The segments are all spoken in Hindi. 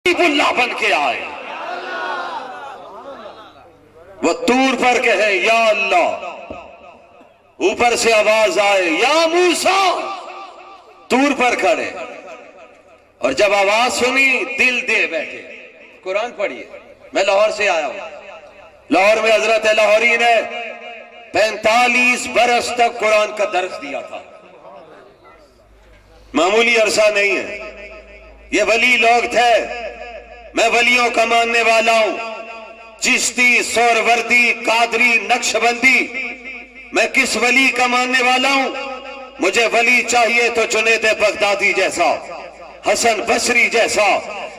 हबीबुल्लाह बन के आए। वो तूर पर कहे या अल्लाह, ऊपर से आवाज आए या मूसा, तूर पर खड़े। और जब आवाज सुनी दिल दे बैठे। कुरान पढ़िए। मैं लाहौर से आया हूं। लाहौर में हजरत लाहौरी ने 45 बरस तक कुरान का दर्स दिया था। मामूली अरसा नहीं है। ये वली लोग थे। मैं वलियों का मानने वाला हूं। चिश्ती, सोरवर्दी, कादरी, नक्शबंदी, मैं किस वली का मानने वाला हूं? मुझे वली चाहिए तो जुनैद बगदादी जैसा, हसन बसरी जैसा,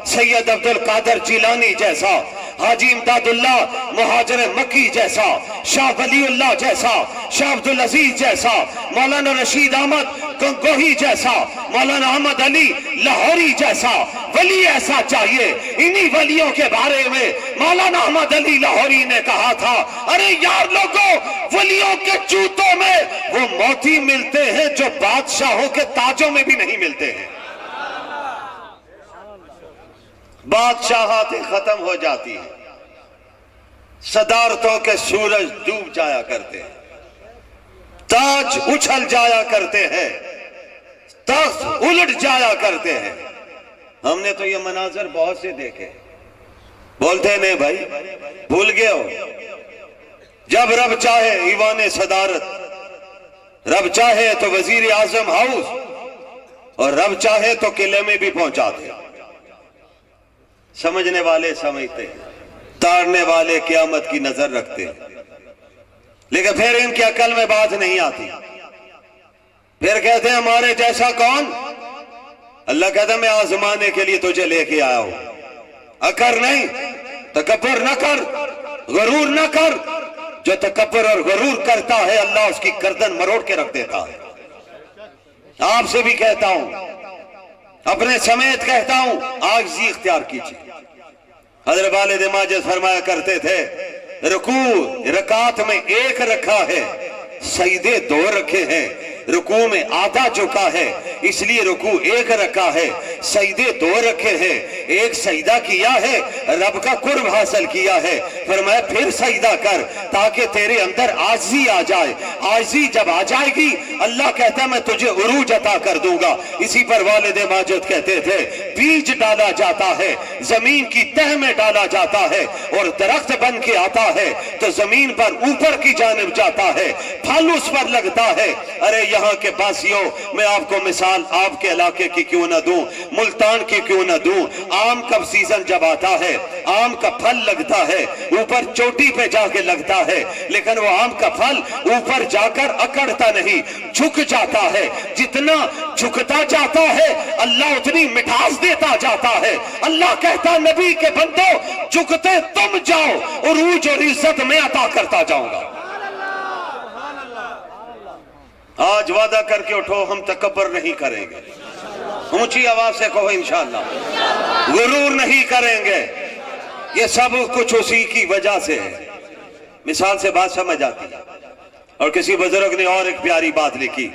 सैयद अब्दुल कादर जिलानी जैसा, हाजी इमदादुल्लाह मुहाजिर मक्की जैसा, शाह वलीउल्लाह जैसा, शाह अब्दुल अजीज जैसा, मौलाना रशीद अहमद गंगोही जैसा, मौलाना अहमद अली लाहौरी जैसा वली ऐसा चाहिए। इन्हीं वलियों के बारे में मौलाना अहमद अली लाहौरी ने कहा था, अरे यार लोगों, वलियों के जूतों में वो मोती मिलते हैं जो बादशाहों के ताजों में भी नहीं मिलते हैं। बादशाहतें खत्म हो जाती है, सदारतों के सूरज डूब जाया करते हैं, ताज उछल जाया करते हैं, तख्त उलट जाया करते हैं। हमने तो ये मनाजर बहुत से देखे। बोलते नहीं भाई, भूल गए हो। जब रब चाहे ईवान सदारत, रब चाहे तो वजीर आजम हाउस, और रब चाहे तो किले में भी पहुंचा दे। समझने वाले समझते, तारने वाले क़यामत की नजर रखते, लेकिन फिर इनकी अकल में बात नहीं आती। फिर कहते हैं हमारे जैसा कौन? अल्लाह कहता मैं आजमाने के लिए तुझे लेके आया हूं। अकर नहीं, तकब्बुर न कर, गरूर न कर। जो तकब्बुर और गरूर करता है अल्लाह उसकी गर्दन मरोड़ के रख देता है। आपसे भी कहता हूं, अपने समेत कहता हूं, आजिज़ी इख्तियार कीजिए। हज़रत वालिद माजिद फरमाया करते थे, रुकू रकात में एक रखा है, सजदे 2 रखे हैं। रुकू में आधा झुका है इसलिए रुकू एक रखा है, सजदे 2 रखे हैं। एक सजदा किया है, रब का कुर्ब हासिल किया है। फरमाया फिर सजदा कर ताकि तेरे अंदर आजिज़ी आ जाए। आजिज़ी जब आ जाएगी अल्लाह कहता है मैं तुझे उरूज अता कर दूंगा। इसी पर वालिद माजिद कहते थे, बीज डाला जाता है, जमीन की तह में डाला जाता है और दरख्त बन के आता है तो जमीन पर ऊपर की जानिब जाता है, फल उस पर लगता है। अरे यहाँ के बासियों, मैं आपको मिसाल आपके इलाके की क्यों ना दूं, मुल्तान की क्यों ना दूं। आम का सीजन जब आता है, आम का फल लगता है, ऊपर चोटी पे जाके लगता है, लेकिन वो आम का फल ऊपर जाकर अकड़ता नहीं, झुक जाता है। जितना झुकता जाता है अल्लाह उतनी मिठास देता जाता है। अल्लाह कहता नबी के बंदो, झुकते तुम जाओ, उरूज और इज्जत में अता करता जाऊंगा। आज वादा करके उठो, हम तकब्बुर नहीं करेंगे। ऊंची आवाज से कहो इंशाअल्लाह। गुरूर नहीं करेंगे। ये सब कुछ उसी की वजह से है। मिसाल से बात समझ आती है। और किसी बुजुर्ग ने और एक प्यारी बात लिखी,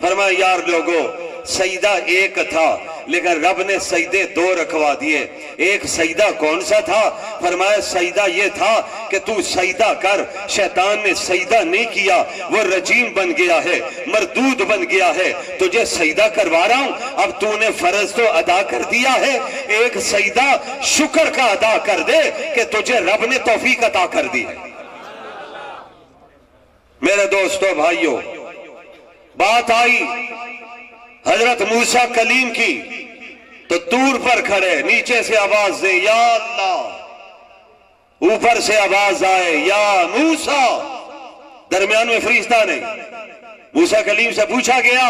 फरमाया यार लोगों, सजदा एक था लेकिन रब ने सजदे 2 रखवा दिए। एक सजदा कौन सा था? फरमाया सजदा ये था कि तू सजदा कर। शैतान ने सजदा नहीं किया, वो रजीम बन गया है, मरदूद बन गया है। तुझे सजदा करवा रहा हूं, अब तूने फर्ज तो अदा कर दिया है, एक सजदा शुक्र का अदा कर दे कि तुझे रब ने तौफीक अता कर दी है। मेरे दोस्तों भाइयों, बात आई हजरत मूसा कलीम की, तो तूर पर खड़े, नीचे से आवाज दे या अल्लाह, ऊपर से आवाज आए या मूसा, दरमियान में फरिश्ता नहीं। मूसा कलीम से पूछा गया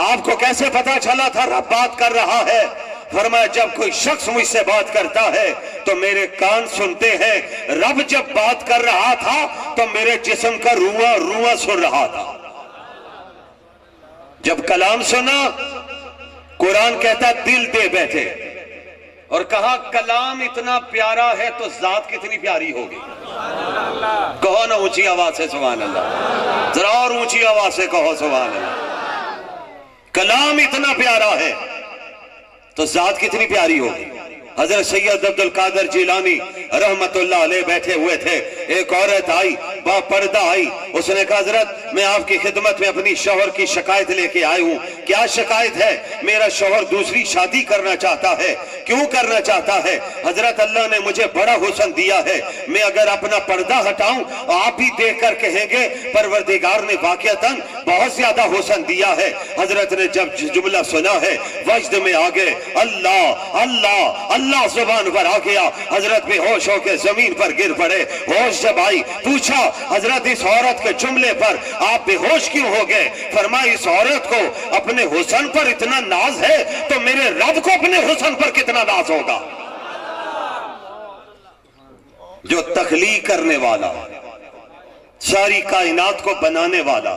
आपको कैसे पता चला था रब बात कर रहा है? फरमाया जब कोई शख्स मुझसे बात करता है तो मेरे कान सुनते हैं। रब जब बात कर रहा था तो मेरे जिस्म का रुआ रुआ सुन रहा था। जब कलाम सुना, कुरान कहता दिल दे बैठे और कहा कलाम इतना प्यारा है तो जात कितनी प्यारी होगी। कहो ना ऊंची आवाज से सुभान अल्लाह, जरा और ऊंची आवाज से कहो सुभान अल्लाह। कलाम इतना प्यारा है तो जात कितनी प्यारी होगी। हजरत सैयद अब्दुल कादिर जिलानी रहमतुल्लाह अलैह बैठे हुए थे। एक औरत आई, बापर्दा आई। उसने कहा हजरत मैं आपकी खिदमत में अपनी शौहर की शिकायत लेके आई हूँ। क्या शिकायत है? मेरा शौहर दूसरी शादी करना चाहता है। क्यों करना चाहता है? हजरत अल्लाह ने मुझे बड़ा हुस्न दिया है, मैं अगर अपना पर्दा हटाऊं आप भी देख कर कहेंगे परवरदिगार ने वाकईतन बहुत ज्यादा हुस्न दिया है। हजरत ने जब जुमला सुना है वजद में आ गए, अल्लाह अल्लाह अल्लाह जुबान पर आ गया। हजरत बेहोश होकर जमीन पर गिर पड़े। होश जब आई पूछा हजरत इस औरत के जुमले पर आप बेहोश क्यों हो गए? फरमाया इस औरत को अपने हुस्न पर इतना नाज है तो मेरे रब को अपने हुस्न पर कितना नाज होगा। जो तख्लीक करने वाला, सारी कायनात को बनाने वाला,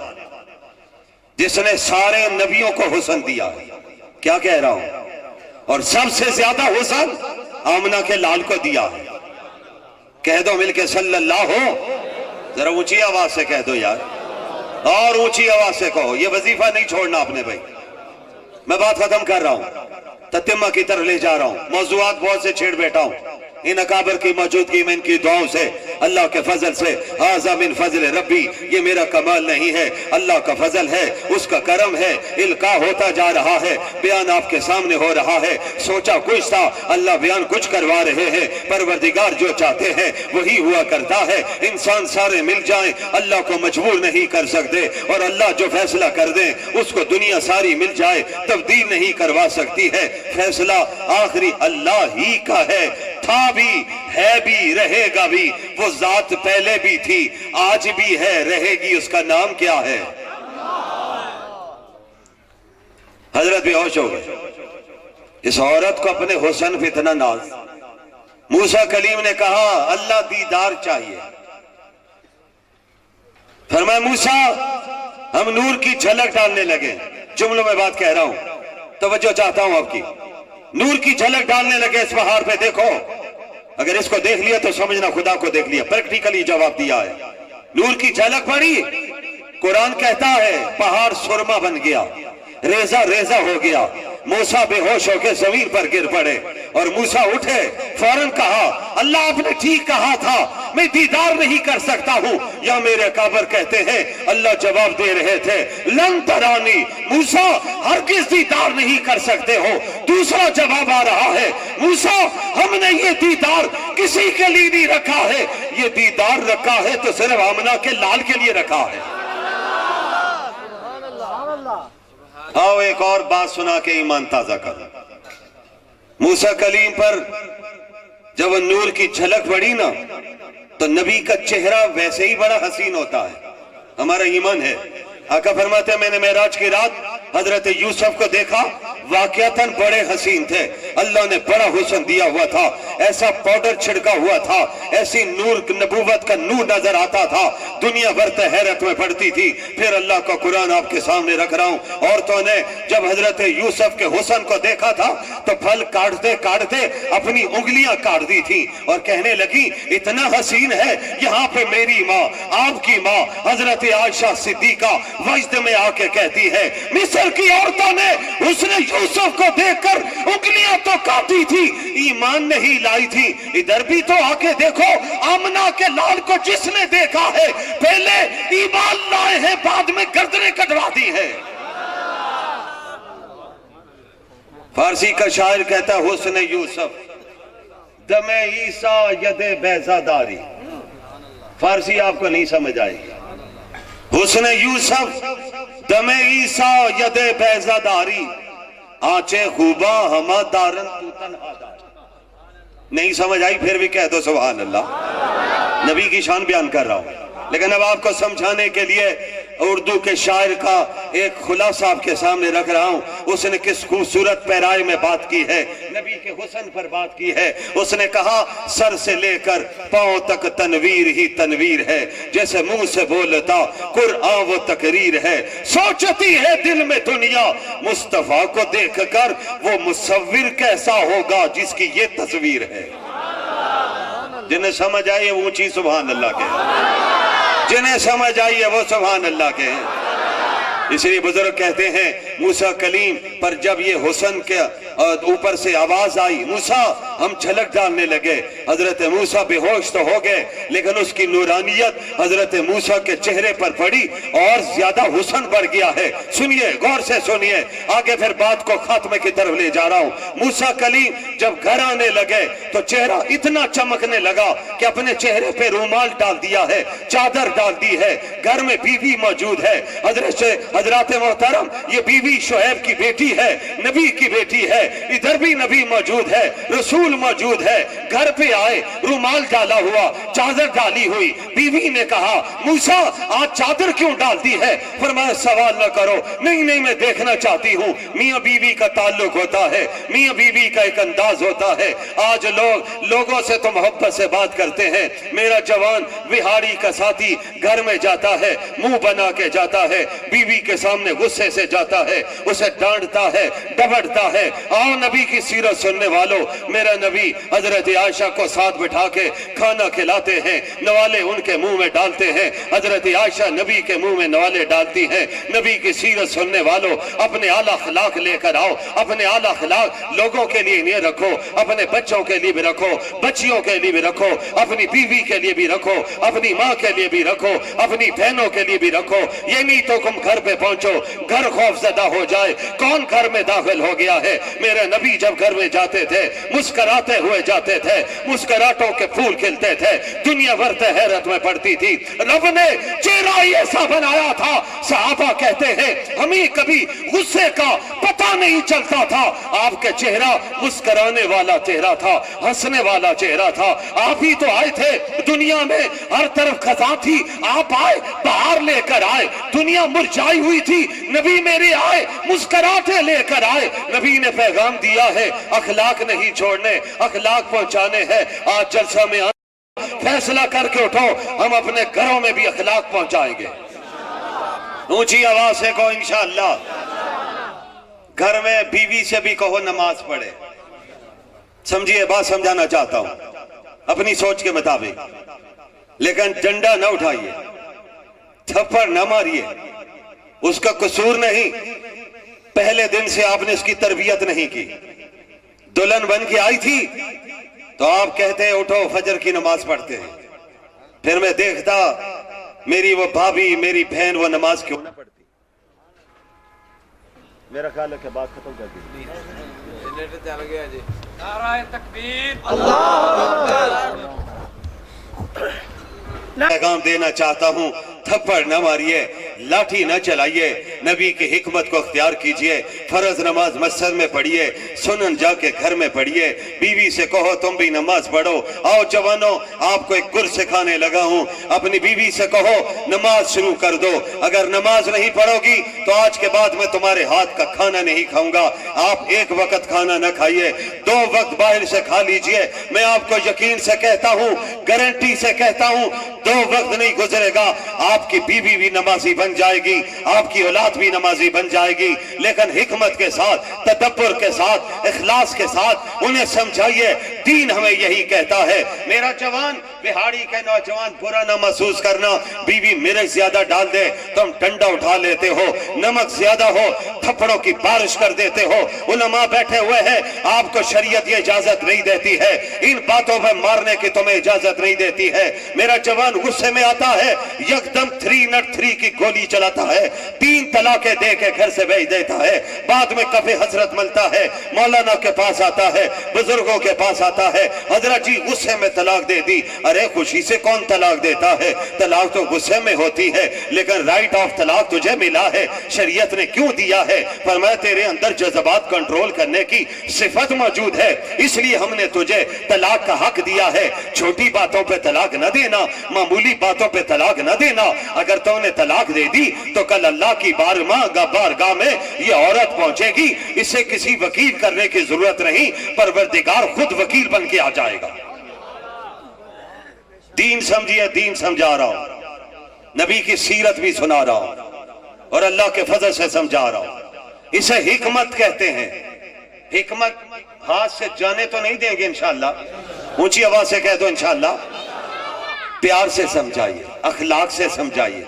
जिसने सारे नबियों को हुस्न दिया, क्या कह रहा हूं, और सबसे ज्यादा हुस्न आमना के लाल को दिया है। कह दो मिलके सल्लल्लाहु, जरा ऊंची आवाज से कह दो यार, और ऊंची आवाज से कहो। ये वजीफा नहीं छोड़ना आपने भाई। मैं बात खत्म कर रहा हूं, ततिम्मा की तरफ ले जा रहा हूं। मौजूआत बहुत से छेड़ बैठा हूं। इन अकाबर की मौजूदगी में इनकी दुआओं से, अल्लाह के फजल से, हाज़ा मिन फजल रब्बी, ये मेरा कमाल नहीं है, अल्लाह का फजल है, उसका करम है। इल्का होता जा रहा है, बयान आपके सामने हो रहा है। सोचा कुछ था, अल्लाह बयान कुछ करवा रहे हैं। परवरदिगार जो चाहते हैं वही हुआ करता है। इंसान सारे मिल जाएं, अल्लाह को मजबूर नहीं कर सकते, और अल्लाह जो फैसला कर दे उसको दुनिया सारी मिल जाए तब्दील नहीं करवा सकती है। फैसला आखिरी अल्लाह ही का है। था भी, है भी, रहेगा भी। वो जात पहले भी थी, आज भी है, रहेगी। उसका नाम क्या है? हजरत बेहोश हो गए। इस औरत को अपने हुस्न पे इतना नाज। मूसा कलीम ने कहा अल्लाह दीदार चाहिए। फरमाया मूसा हम नूर की झलक डालने लगे। जुमलों में बात कह रहा हूं, तवज्जो चाहता हूं आपकी। नूर की झलक डालने लगे इस पहाड़ पे। देखो अगर इसको देख लिया तो समझना खुदा को देख लिया। प्रैक्टिकली जवाब दिया है। नूर की झलक पड़ी, कुरान कहता है पहाड़ सुरमा बन गया, रेजा रेजा हो गया। मूसा बेहोश होकर जमीन पर गिर पड़े और मूसा उठे। फौरन कहा अल्लाह आपने ठीक कहा था, मैं दीदार नहीं कर सकता हूं। या मेरे काबर कहते हैं अल्लाह जवाब दे रहे थे लन तरानी, मूसा हरगिज़ दीदार नहीं कर सकते हो। दूसरा जवाब आ रहा है मूसा हमने ये दीदार किसी के लिए नहीं रखा है, ये दीदार रखा है तो सिर्फ आमना के लाल के लिए रखा है। आओ एक और बात सुना के ईमान ताजा कर। मूसा कलीम पर जब नूर की झलक पड़ी ना तो नबी का चेहरा वैसे ही बड़ा हसीन होता है। हमारा ईमान है। आका फरमाते हैं मैंने मेराज की रात हजरत यूसुफ को देखा, वाकयातन बड़े हसीन थे। अल्लाह ने बड़ा हुस्न दिया हुआ था, ऐसा पाउडर छिड़का हुआ था, ऐसी नूर नबूवत का नूर नजर आता था, दुनिया भर से हैरत में पड़ती थी। फिर अल्लाह का कुरान आपके सामने रख रहा हूं। औरतों ने जब हजरत यूसुफ के हुस्न को देखा था तो फल काटते काटते अपनी उंगलियां काट दी थी और कहने लगी इतना हसीन है। यहाँ पे मेरी माँ, आपकी माँ हजरत आयशा सिद्दीका वजद में आके कहती है मिस्र की औरतों ने उसने यूसुफ को देखकर उंगलियां तो काटी थी, ईमान नहीं लाई थी। इधर भी तो आके देखो आमना के लाल को जिसने देखा है पहले ईमान लाए हैं, बाद में गर्दनें कटवा दी है। फारसी का शायर कहता है हुस्न यूसुफ दमे ईसा यदे बैजादारी। फारसी आपको नहीं समझ आएगी। हुस्न यूसुफ दमे ईसा यदे बैजादारी, आंचे खूबा हमा दारन तू तन्हादारी। नहीं समझ आई फिर भी कह दो सुभान अल्लाह। नबी की शान बयान कर रहा हूं, लेकिन अब आपको समझाने के लिए उर्दू के शायर का एक खुलासा आपके सामने रख रहा हूं। उसने किस खूबसूरत पैराए में बात की है, नबी के हुस्न पर बात की है। उसने कहा सर से लेकर पांव तक तनवीर ही तनवीर है, जैसे मुंह से बोलता कुरआन वो तकरीर है। सोचती है दिल में दुनिया मुस्तफा को देखकर वो मुसव्विर कैसा होगा जिसकी ये तस्वीर है। जिन्हें समझ आई है वो ऊंची सुभान अल्लाह के, जिन्हें समझ आई है वो सुभान अल्लाह के। इसलिए बुजुर्ग कहते हैं मूसा कलीम पर जब ये हुस्न के ऊपर से आवाज आई, मूसा, हम झलक डालने लगे। हजरत मूसा बेहोश तो हो गए, लेकिन उसकी नूरानियत हजरत मूसा के चेहरे पर पड़ी और ज्यादा हुस्न बढ़ गया है। सुनिए, गौर से सुनिए, आगे फिर बात को खात्मे की तरफ ले जा रहा हूं। मूसा कलीम जब घर आने लगे तो चेहरा इतना चमकने लगा कि अपने चेहरे पे रूमाल डाल दिया है, चादर डाल दी है। घर में बीवी मौजूद है। हजरत मोहतरम, ये बीवी शुएब की बेटी है, नबी की बेटी है। इधर भी नबी मौजूद है, रसूल मौजूद है। घर पे आए, रूमाल डाला हुआ, चादर डाली हुई। बीवी ने कहा, मूसा, आज चादर क्यों डाल दी है? फरमाया, सवाल न करो। नहीं नहीं, मैं देखना चाहती हूँ। मियाँ बीवी का ताल्लुक होता है, मियाँ बीवी का एक अंदाज होता है। आज लोगों से तो मोहब्बत से बात करते हैं। मेरा जवान बिहारी का साथी घर में जाता है, मुंह बना के जाता है, बीवी के सामने गुस्से से जाता है, उसे डांटता है, डबड़ता है। आओ नबी की सीरत सुनने वालों, मेरा नबी हजरत आयशा को साथ बिठा के खाना खिलाते हैं, नवाले उनके मुंह में डालते हैं। हजरत आयशा नबी के मुंह में नवाले डालती हैं। नबी की सीरत सुनने वालों, अपने आला अखलाक लेकर आओ। अपने आला अखलाक लोगों के लिए नहीं रखो, अपने बच्चों के लिए भी रखो, बच्चियों के लिए भी रखो, अपनी बीवी के लिए भी रखो, अपनी माँ के लिए भी रखो, अपनी बहनों के लिए भी रखो। ये नहीं तो तुम घर पे पहुंचो, घर खौफजदा हो जाए, कौन घर में दाखिल हो गया है। मेरे नबी जब घर में जाते थे, मुस्कुराते हुए जाते थे, मुस्कुराहटों के फूल खिलते थे, दुनिया भर से हैरत में पड़ती थी। रब ने चेहरा ऐसा बनाया था, सहाबा कहते हैं हमें कभी गुस्से का पता नहीं चलता था। आपके चेहरा मुस्कुराने वाला चेहरा था, हंसने वाला चेहरा था। आप ही तो आए थे, दुनिया में हर तरफ खजा थी, आप आए, बाहर लेकर आए। दुनिया मुरझाई हुई थी, नबी मेरे आए, मुस्कुराते लेकर आए। नबी ने पैगाम दिया है, अखलाक नहीं छोड़ने, अखलाक पहुंचाने हैं। आज जलसा में फैसला करके उठो, हम अपने घरों में भी अखलाक पहुंचाएंगे। ऊंची आवाज से कहो इंशाअल्लाह। घर में बीवी से भी कहो नमाज पढ़े। समझिए, बात समझाना चाहता हूं अपनी सोच के मुताबिक, लेकिन डंडा न उठाइए, थप्पड़ न मारिए। उसका कसूर नहीं, पहले दिन से आपने उसकी तरबियत नहीं की। दुल्हन बन के आई थी तो आप कहते हैं उठो फजर की नमाज पढ़ते हैं। फिर मैं देखता मेरी वो भाभी, मेरी बहन वो नमाज क्यों ना पढ़ती। मेरा ख्याल है कि बात खत्म कर दी। चल गया जी। नाराए तकबीर, अल्लाहू अकबर। पैगाम देना चाहता हूं, थप्पड़ न मारिए, लाठी न चलाइए, नबी की हिकमत को अख्तियार कीजिए। फर्ज नमाज मस्जिद में पढ़िए, सुनन जाके घर में पढ़िए। बीवी से कहो तुम भी नमाज पढ़ो। आओ जवानों, आपको एक गुर सिखाने लगा हूं, अपनी बीवी से कहो नमाज शुरू कर दो। अगर नमाज नहीं पढ़ोगी तो आज के बाद मैं तुम्हारे हाथ का खाना नहीं खाऊंगा। आप एक वक्त खाना न खाइए, 2 वक्त बाहर से खा लीजिए। मैं आपको यकीन से कहता हूं, गारंटी से कहता हूं, 2 वक्त नहीं गुजरेगा, आपकी बीवी भी नमाजी बन जाएगी, आपकी औलाद भी नमाजी बन जाएगी। लेकिन हिकमत के साथ, तदब्बर के साथ, इखलास के साथ उन्हें समझाइए। दीन हमें यही कहता है। मेरा जवान, बिहाड़ी के नौजवान, बुरा ना महसूस करना। बीवी मिर्च ज्यादा डाल दे, तुम डंडा उठा लेते हो, नमक ज्यादा हो, थप्पड़ों की बारिश कर देते हो। उलमा बैठे हुए हैं, आपको शरीयत ये इजाजत नहीं देती है, इन बातों पर मारने की तुम्हें इजाजत नहीं देती है। मेरा जवान गुस्से में आता है, एकदम 303 की गोली चलाता है, 3 तलाके दे के घर से भेज देता है। बाद में कभी हजरत मिलता है, मौलाना के पास आता है, बुजुर्गों के पास आता है, हजरत जी गुस्से में तलाक दे दी। अरे खुशी से कौन तलाक देता है? तलाक तो गुस्से में होती है, लेकिन राइट ऑफ तलाक तुझे मिला है, शरीयत ने क्यों दिया है? फरमाया तेरे अंदर जज्बात कंट्रोल करने की सिफत मौजूद है, इसलिए हमने तुझे तलाक का हक दिया है। छोटी बातों पे तलाक न देना, मामूली बातों पे तलाक न देना। अगर तूने तलाक दे दी तो कल अल्लाह की बारगाह में ये औरत पहुंचेगी। इसे किसी वकील करने की जरूरत नहीं, परवरदिगार खुद वकील बन के आ जाएगा। दीन समझिए, दीन समझा रहा हूं, नबी की सीरत भी सुना रहा हूं और अल्लाह के फजल से समझा रहा हूं। इसे हिकमत कहते हैं। हिकमत हाथ से जाने तो नहीं देंगे इंशाअल्लाह, ऊंची आवाज से कह दो इंशाअल्लाह। प्यार से समझाइए, अखलाक से समझाइए।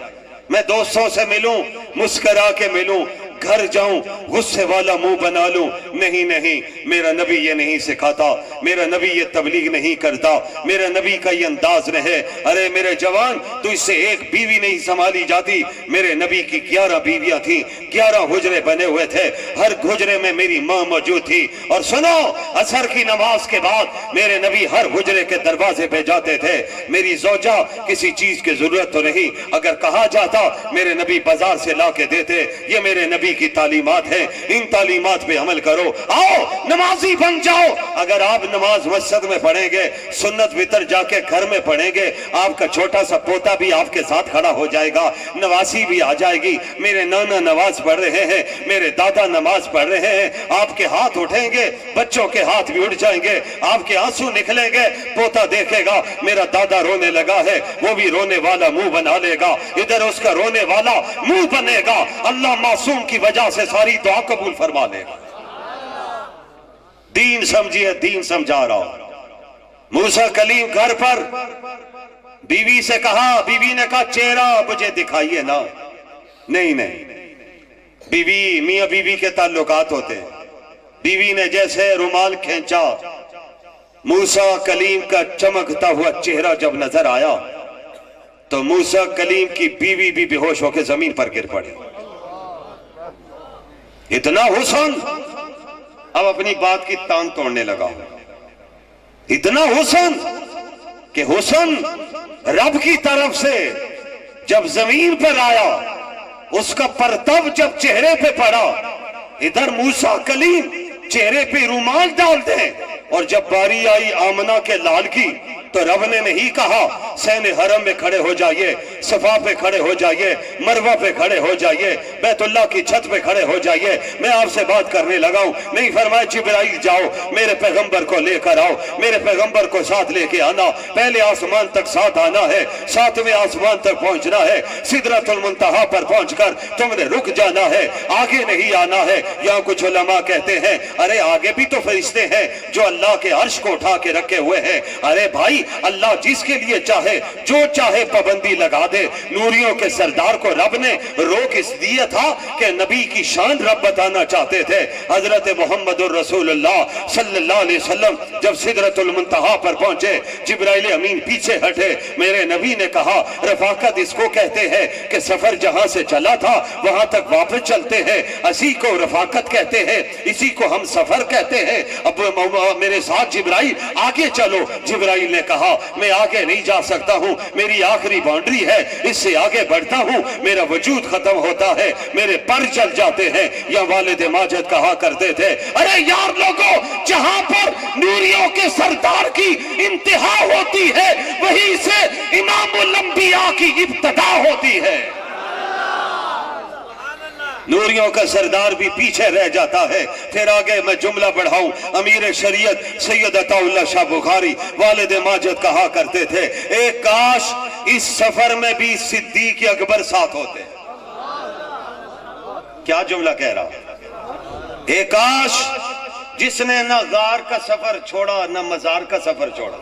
मैं दोस्तों से मिलूं, मुस्कुरा के मिलूं, घर जाऊं गुस्से वाला मुंह बना लूं। नहीं नहीं, मेरा नबी ये नहीं सिखाता, मेरा नबी ये तबलीग नहीं करता, मेरा नबी का ये अंदाज नहीं। अरे मेरे जवान, तू इससे एक बीवी नहीं संभाली जाती। मेरे नबी की 11 बीवियां थी, 11 हुजरे बने हुए थे, हर हुजरे में मेरी माँ मौजूद थी। और सुनो, असर की नमाज के बाद मेरे नबी हर हुजरे के दरवाजे पे जाते थे। मेरी ज़ौजा किसी चीज की जरूरत तो नहीं, अगर कहा जाता मेरे नबी बाजार से ला के देते। ये मेरे नबी की तालीमात है, इन तालीमात पे अमल करो। आओ नमाजी बन जाओ। अगर आप नमाज मस्जिद में पढ़ेंगे, सुन्नत वितर जाके घर में पढ़ेंगे, आपका छोटा सा पोता भी आपके साथ खड़ा हो जाएगा, नवासी भी आ जाएगी। मेरे नाना नमाज पढ़ रहे हैं, मेरे दादा नमाज पढ़ रहे हैं, आपके हाथ उठेंगे, बच्चों के हाथ भी उठ जाएंगे, आपके आंसू निकलेंगे। पोता देखेगा मेरा दादा रोने लगा है, वो भी रोने वाला मुंह बना लेगा, इधर उसका रोने वाला मुंह बनेगा। अल्लाह मासूम की वजह से सारी दुआ कबूल फरमा लेगा। दीन समझिए, दीन समझा रहा हूं। मूसा कलीम घर पर बीवी से कहा, बीवी ने कहा चेहरा मुझे दिखाइए ना। नहीं नहीं, बीवी मियां बीवी के ताल्लुकात होते हैं। बीवी ने जैसे रुमाल खींचा, मूसा कलीम का चमकता हुआ चेहरा जब नजर आया तो मूसा कलीम की बीवी भी बेहोश होकर जमीन पर गिर पड़ी। इतना हुस्न, अब अपनी बात की तान तोड़ने लगा। इतना हुस्न कि हुस्न रब की तरफ से जब जमीन पर आया, उसका परतव जब चेहरे पे पड़ा, इधर मूसा कलीम चेहरे पे रुमाल डाल दे, और जब बारी आई आमना के लाल की तो रब ने नहीं कहा सैने हरम में खड़े हो जाइए, सफा पे खड़े हो जाइए, मरवा पे खड़े हो जाइए, बैतुल्लाह की छत पे खड़े हो जाइए, मैं आपसे बात करने लगा हूं। नहीं फरमाया जिब्राइल जाओ मेरे पैगंबर को लेकर आओ, मेरे पैगंबर को साथ लेके आना, पहले आसमान तक साथ आना है, 7वें आसमान तक पहुंचना है, सिदरतुल मुंतहा पर पहुंचकर तुमने रुक जाना है, आगे नहीं आना है। यहाँ कुछ उलमा कहते हैं अरे आगे भी तो फरिश्ते हैं जो अल्लाह के अर्श को उठा के रखे हुए हैं। अरे भाई, अल्लाह जिसके लिए चाहे जो चाहे पाबंदी लगा दे। नूरियों के सरदार को रब ने रोक इसलिए था कि नबी की शान रब बताना चाहते थे। हजरत मोहम्मदुर रसूलुल्लाह सल्लल्लाहु अलैहि वसल्लम जब सिदरतुल मुंतहा पर पहुंचे, जिब्राइल अमीन पीछे हटे। मेरे नबी ने कहा रफाकत इसको कहते हैं कि सफर जहां से चला था वहां तक वापस चलते हैं, इसी को रफाकत कहते हैं, इसी को हम सफर कहते हैं। अब मेरे साथ जिब्राइल आगे चलो। जिब्राइल ने कहा मैं आगे नहीं जा सकता हूं, मेरी आखिरी बाउंड्री है, इससे आगे बढ़ता हूं मेरा वजूद खत्म होता है, मेरे पर चल जाते हैं। या वालिद माजिद कहा करते थे अरे यार लोगों, जहां पर नूरियों के सरदार की इंतहा होती है वहीं से इमामुल अंबिया की इब्तिदा होती है। नूरियों का सरदार भी पीछे रह जाता है। फिर आगे मैं जुमला बढ़ाऊं, अमीर शरीयत सैयद अताउल्लाह शाह बुखारी वालिद माजिद कहा करते थे एक काश इस सफर में भी सिद्दीक अकबर साथ होते। क्या जुमला कह रहा, एक काश जिसने न गार का सफर छोड़ा न मजार का सफर छोड़ा,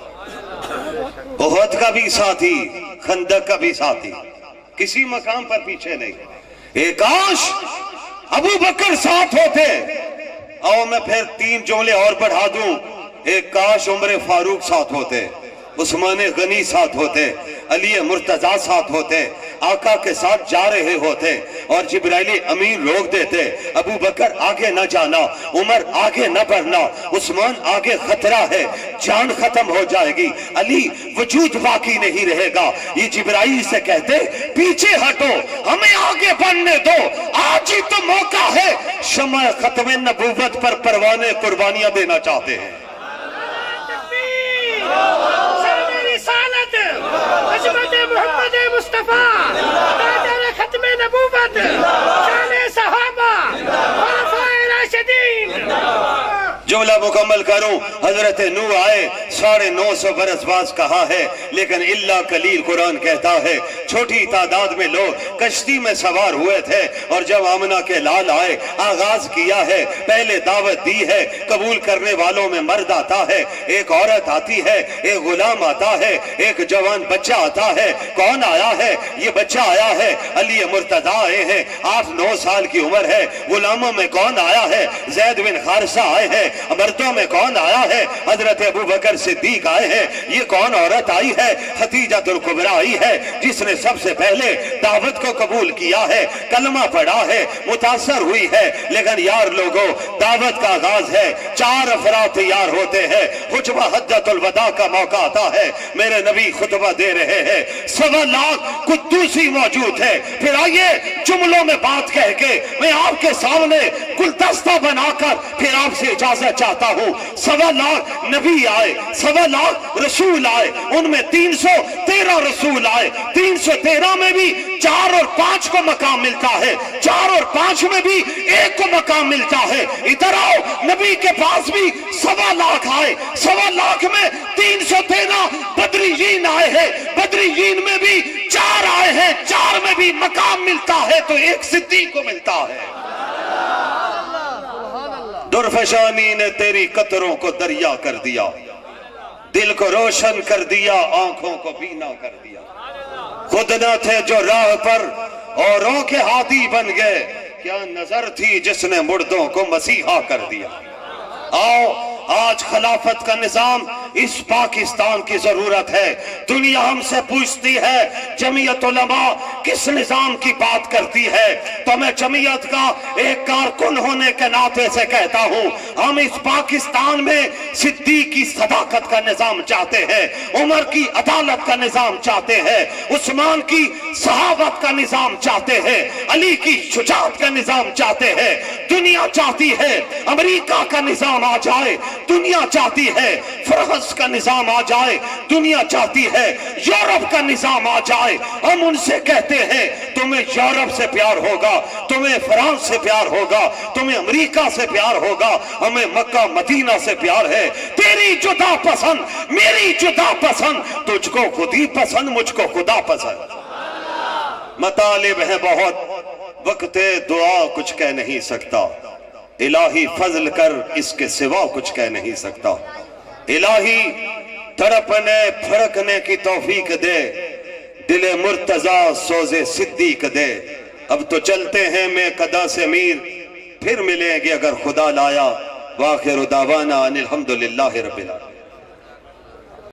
उहद का भी साथी, खंदक का भी साथी, किसी मकाम पर पीछे नहीं। एक काश अबू बकर साथ होते। और मैं फिर 3 जुमले और बढ़ा दूं, एक काश उमर फारूक साथ होते, उस्मान गनी साथ होते, अली मुर्तजा साथ होते, आका के साथ जा रहे होते और जिब्राइल अमीन रोक देते। अबू बकर आगे न जाना, उमर आगे न बढ़ना, उस्मान आगे खतरा है, जान खत्म हो जाएगी, अली वजूद बाकी नहीं रहेगा। ये जिब्राइल से कहते पीछे हटो, हमें आगे बढ़ने दो, आज ही तो मौका है। शमा खत्म नबूवत पर परवाने कुर्बानियां देना चाहते हैं। मोहम्मद मुस्तफा खत्म नबूवत, शान सहाबा, जुमला मुकम्मल करूं। हजरत नूह आए, 950 बरस बाद कहा है, लेकिन इल्ला कलील कुरान कहता है छोटी तादाद में लोग कश्ती में सवार हुए थे। और जब आमना के लाल आए, आगाज किया है, पहले दावत दी है, कबूल करने वालों में मर्द आता है, एक औरत आती है, एक गुलाम आता है, एक जवान बच्चा आता है। कौन आया है? ये बच्चा आया है, अली मुर्तजा आए हैं, 8-9 साल की उम्र है। गुलामों में कौन आया है? जैद बिन हारिसा आए हैं। मर्दों में कौन आया है? हजरत अबू बकर सिद्दीक आए हैं। ये कौन औरत आई है? खतीजतुल कुबरा आई है, जिसने सबसे पहले दावत को कबूल किया है, कलमा पढ़ा है, मुतासर हुई है। लेकिन यार लोगों, दावत का आगाज है, 4 अफराद तैयार होते हैं, खुतबा हज्जतुल वदा का मौका आता है, मेरे नबी खुतबा दे रहे हैं, 1.25 लाख कुद्दूसी मौजूद है। फिर आइए जुमलों में बात कह के मैं आपके सामने गुलदस्ता बनाकर फिर आपसे इजाजत चाहता हूं। 1.25 लाख नबी आए, 1.25 लाख रसूल आए, उनमें 313 रसूल आए। 313 में भी 4 और 5 को मकाम मिलता है, 4 और 5 में भी 1 को मकाम मिलता है। इधर आओ, नबी के पास भी 1.25 लाख आए, 1.25 लाख में 313 बदरीयीन आए हैं, बदरीयीन में भी 4 आए हैं, 4 में भी मकाम मिलता है तो 1 सिद्दीक को मिलता है। दुर्फशानी ने तेरी कतरों को दरिया कर दिया, दिल को रोशन कर दिया, आंखों को बीना कर दिया। खुद न थे जो राह पर औरों के हाथी बन गए, क्या नजर थी जिसने मुर्दों को मसीहा कर दिया। आओ, आज खिलाफत का निजाम इस पाकिस्तान की जरूरत है। दुनिया हमसे पूछती है जमीयत उलमा किस निजाम की बात करती है, तो मैं जमीयत का एक कारकुन होने के नाते से कहता हूं, हम इस पाकिस्तान में सिद्दीक की सदाकत का निजाम चाहते हैं, उमर की अदालत का निजाम चाहते हैं, उस्मान की सहाबत का निजाम चाहते हैं, अली की शुजाअत का निजाम चाहते हैं। दुनिया चाहती है अमेरिका का निजाम आ जाए, दुनिया चाहती है फ्रांस का निजाम आ जाए, दुनिया चाहती है यूरोप का निजाम आ जाए। हम उनसे कहते हैं तुम्हें यूरोप से प्यार होगा, तुम्हें फ्रांस से प्यार होगा, तुम्हें अमेरिका से प्यार होगा, हमें मक्का मदीना से प्यार है। तेरी जुदा पसंद, मेरी जुदा पसंद, तुझको खुद ही पसंद, मुझको खुदा पसंद। मतालिब है बहुत, वक्ते दुआ कुछ कह नहीं सकता, इलाही फजल कर इसके सिवा कुछ कह नहीं सकता। इलाही तड़पने फड़कने की तौफीक दे, दिले मुर्तजा सोजे सिद्दीक दे। अब तो चलते हैं मैं कदा से मीर, फिर मिलेंगे अगर खुदा लाया। वाखिर दावाना अनिल हम्दुलिल्लाहि रब्बिल आलमीन।